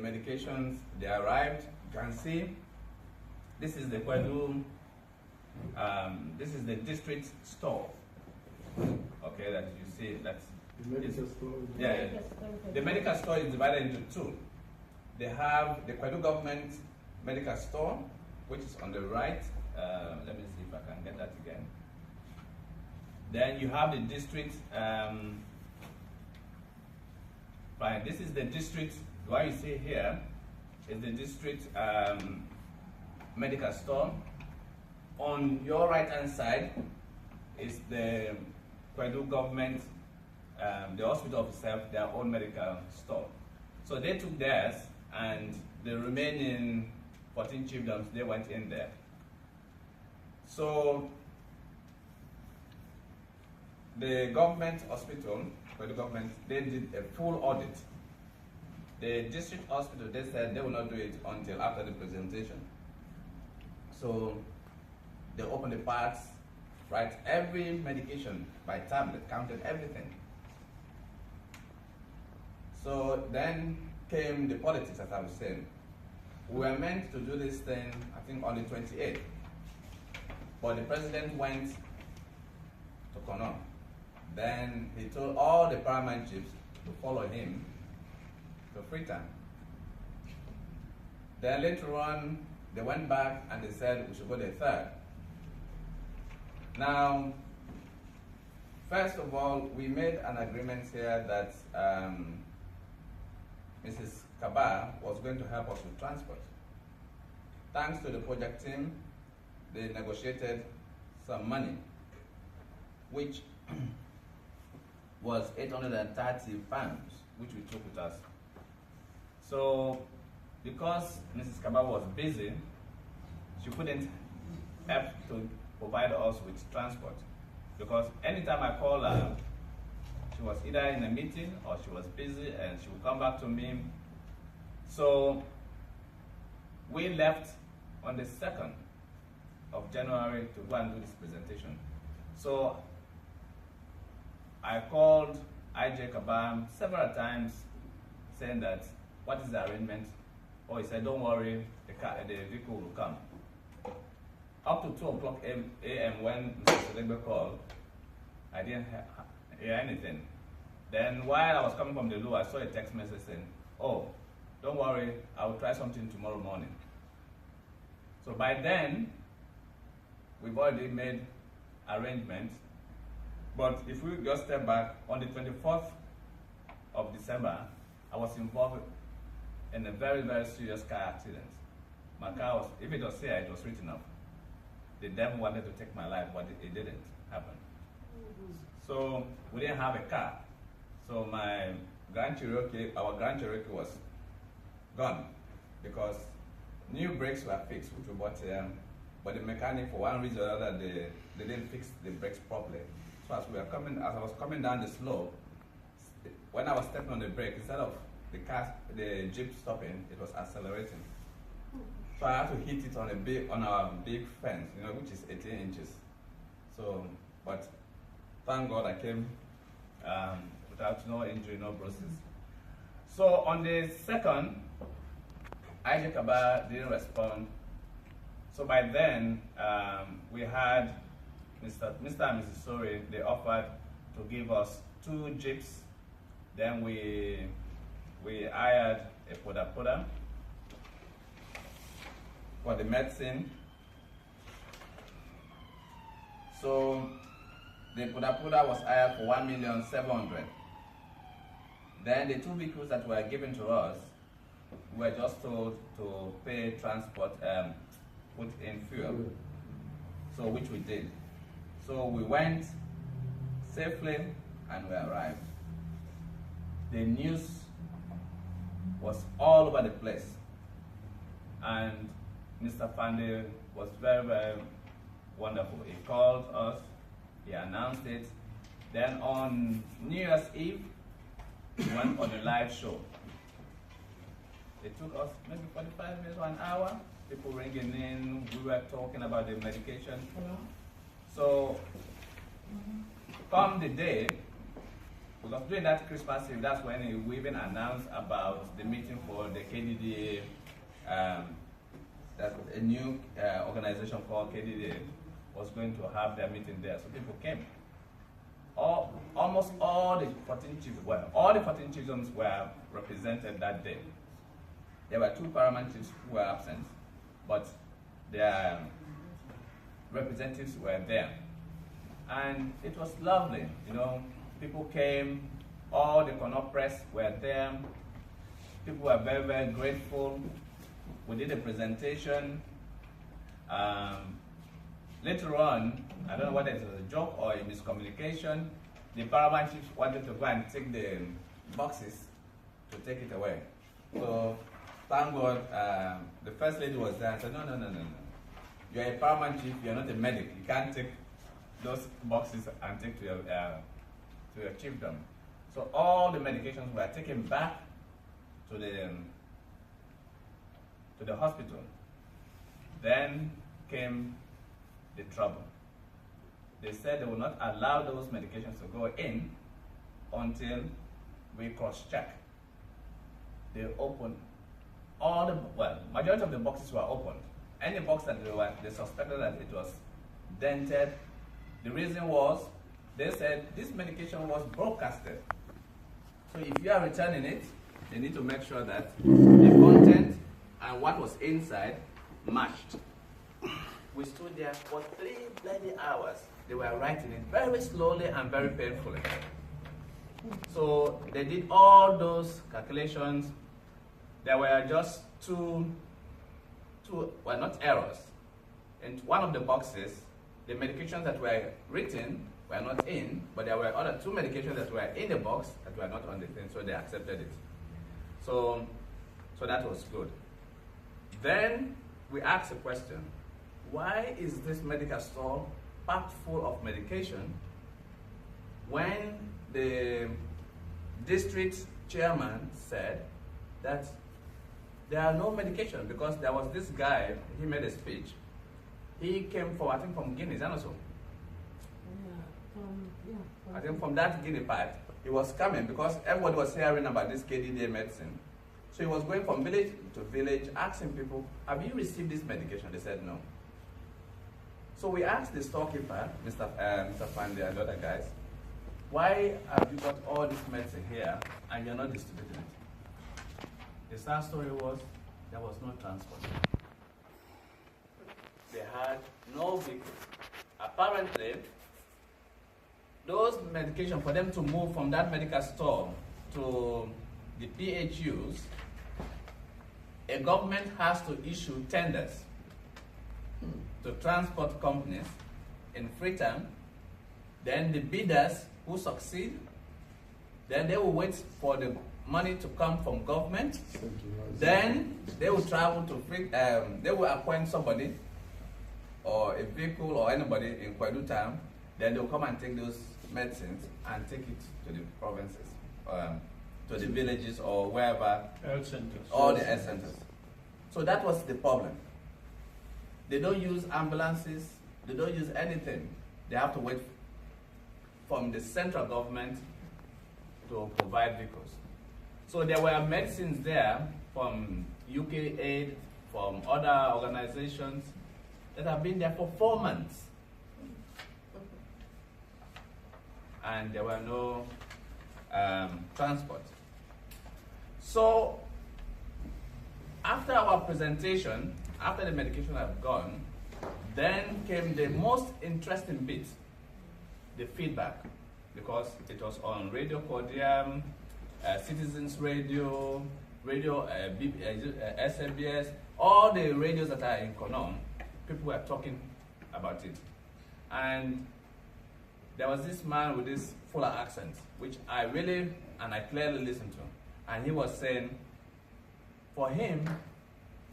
medications, they arrived. You can see, this is the Kdda, this is the district store. Okay, that you see, that's the medical store. Yeah. The medical store is divided into two. They have the Kdda government medical store, which is on the right. Let me see if I can get that again. Then you have the district. Right, this is the district. What you see here is the district medical store. On your right hand side is the Kdda government, the hospital itself, their own medical store. So they took theirs, and the remaining 14 chiefdoms, they went in there. So the government hospital, Kdda government, they did a full audit. The district hospital, they said they will not do it until after the presentation. So they opened the parts, right? Every medication by tablet, counted everything. So then came the politics, as I was saying. We were meant to do this thing, I think, on the 28th. But the president went to Kono. Then he told all the paramount chiefs to follow him to Freetown. Then later on, they went back and they said we should go the 3rd. Now, first of all, we made an agreement here that Mrs. Kdda was going to help us with transport. Thanks to the project team, they negotiated some money, which was 830 pounds, which we took with us. So, because Mrs. Kdda was busy, she couldn't help to provide us with transport. Because anytime I called her, she was either in a meeting or she was busy, and she would come back to me. So we left on the 2nd of January to go and do this presentation. So I called IJ Kdda several times saying that, what is the arrangement? Oh, he said, don't worry, the vehicle will come. Up to 2 o'clock a.m. when Mr. Sedegbe called, I didn't hear anything. Then while I was coming from the loo, I saw a text message saying, oh, don't worry, I will try something tomorrow morning. So by then, we've already made arrangements. But if we just step back, on the 24th of December, I was involved in a very, very serious car accident. My car was, if it was here, it was written off. The devil wanted to take my life, but it didn't happen. So we didn't have a car. So my Grand Cherokee, our Grand Cherokee was gone because new brakes were fixed, which we bought here, but the mechanic, for one reason or other, they didn't fix the brakes properly. So as I was coming down the slope, when I was stepping on the brake, instead of the Jeep stopping, it was accelerating. So I had to hit it on our big fence, which is 18 inches. So, but thank God I came without no injury, no bruises. So on the 2nd, IJ Kdda didn't respond. So by then, we had Mr. and Mrs. Sori, they offered to give us 2 jeeps. Then we hired a poda for the medicine. So the poda was hired for 1,700,000. Then the 2 vehicles that were given to us, we were just told to pay transport, put in fuel. So which we did. So we went safely and we arrived. The news was all over the place. And Mr. Fande was very, very wonderful. He called us, he announced it. Then on New Year's Eve, we went on a live show. It took us maybe 45 minutes or an hour. People ringing in, we were talking about the medication. So, come the day, Because during that Christmas Eve, that's when we even announced about the meeting for the Kdda, that a new organization called Kdda was going to have their meeting there. So people came. Almost all the 14 chiefs, well, all the 14 chiefdoms were represented that day. There were 2 paramount chiefs who were absent, but their representatives were there. And it was lovely, you know. People came, all the Connaught press were there. People were very, very grateful. We did a presentation. Later on, I don't know whether it was a joke or a miscommunication, the paramount chiefs wanted to go and take the boxes to take it away. So, thank God, the first lady was there and said, no. You're a paramount chief, you're not a medic. You can't take those boxes and take to your chiefdom. So all the medications were taken back to the hospital. Then came the trouble. They said they will not allow those medications to go in until we cross-check. They opened all the, well, majority of the boxes were opened. Any box that they suspected that it was dented. The reason was, they said this medication was broadcasted. So if you are returning it, they need to make sure that the content and what was inside matched. We stood there for 3 bloody hours. They were writing it very slowly and very painfully. So they did all those calculations. There were just two, well, not errors. In one of the boxes, the medications that were written were not in, but there were other 2 medications that were in the box that were not on the thing, so they accepted it. So that was good. Then we asked a question: why is this medical store packed full of medication when the district chairman said that there are no medication? Because there was this guy, he made a speech. He came from, I think, from Guinea, is that not so? I think from that Guinea part, he was coming because everybody was hearing about this Kdda medicine. So he was going from village to village, asking people, have you received this medication? They said no. So we asked the storekeeper, Mr. Pandey and the other guys, why have you got all this medicine here and you're not distributing it? The sad story was, there was no transport. They had no vehicle. Apparently, those medications, for them to move from that medical store to the PHUs, a government has to issue tenders to transport companies in Freetown. Then the bidders who succeed, then they will wait for the money to come from government. Then they will travel to they will appoint somebody or a vehicle or anybody in Kdda Sl. Then they will come and take those medicines and take it to the provinces, to the villages or wherever, health centers. all the health centers. So that was the problem. They don't use ambulances, they don't use anything. They have to wait from the central government to provide vehicles. So there were medicines there from UK Aid, from other organizations that have been there for 4 months. And there were no transport. So after our presentation, after the medication had gone, then came the most interesting bit, the feedback, because it was on Radio Podium, Citizens Radio, SBS, all the radios that are in Connaught, people were talking about it. And there was this man with this fuller accent, which I really and I clearly listened to. And he was saying, for him,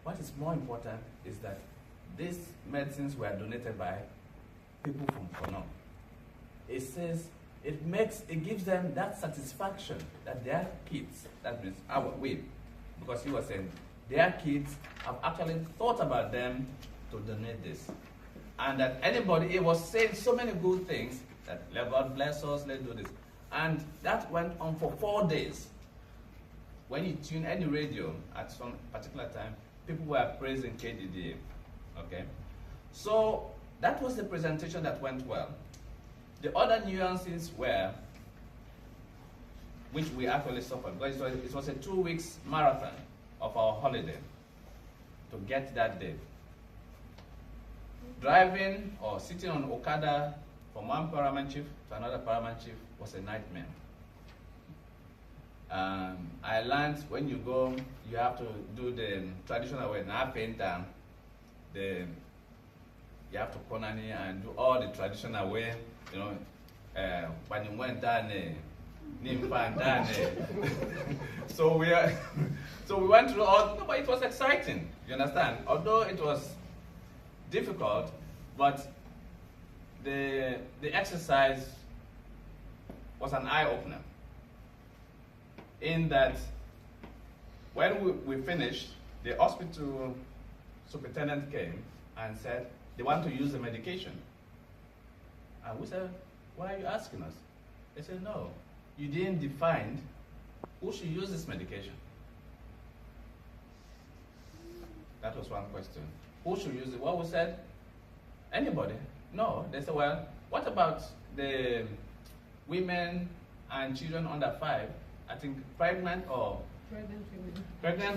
what is more important is that these medicines were donated by people from Connaught. It says, it gives them that satisfaction that their kids, that means because he was saying, their kids have actually thought about them to donate this. And that anybody, he was saying so many good things, that let God bless us, let's do this. And that went on for 4 days. When you tune any radio at some particular time, people were praising Kdda. Okay? So that was the presentation that went well. The other nuances were, which we actually suffered, because it was a 2 weeks marathon of our holiday to get that day. Driving or sitting on Okada from one paramount chief to another paramount chief was a nightmare. I learned when you go, you have to do the traditional way. Now paint you have to konani and do all the traditional way. You know, when you went down, so we went through all. No, but it was exciting. You understand? Although it was difficult, but the exercise was an eye opener. In that, when we finished, the hospital superintendent came and said they want to use the medication. And we said, why are you asking us? They said, no, you didn't define who should use this medication. That was one question. Who should use it? Well, we said, anybody. No, they said, well, what about the women and children under 5? I think pregnant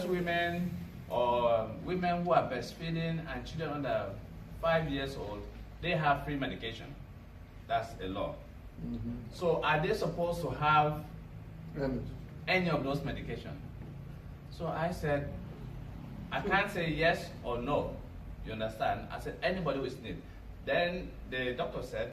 women or women who are breastfeeding and children under 5 years old, they have free medication. That's a law. Mm-hmm. So are they supposed to have any of those medications? So I said, I can't say yes or no. You understand? I said, anybody with need. Then the doctor said,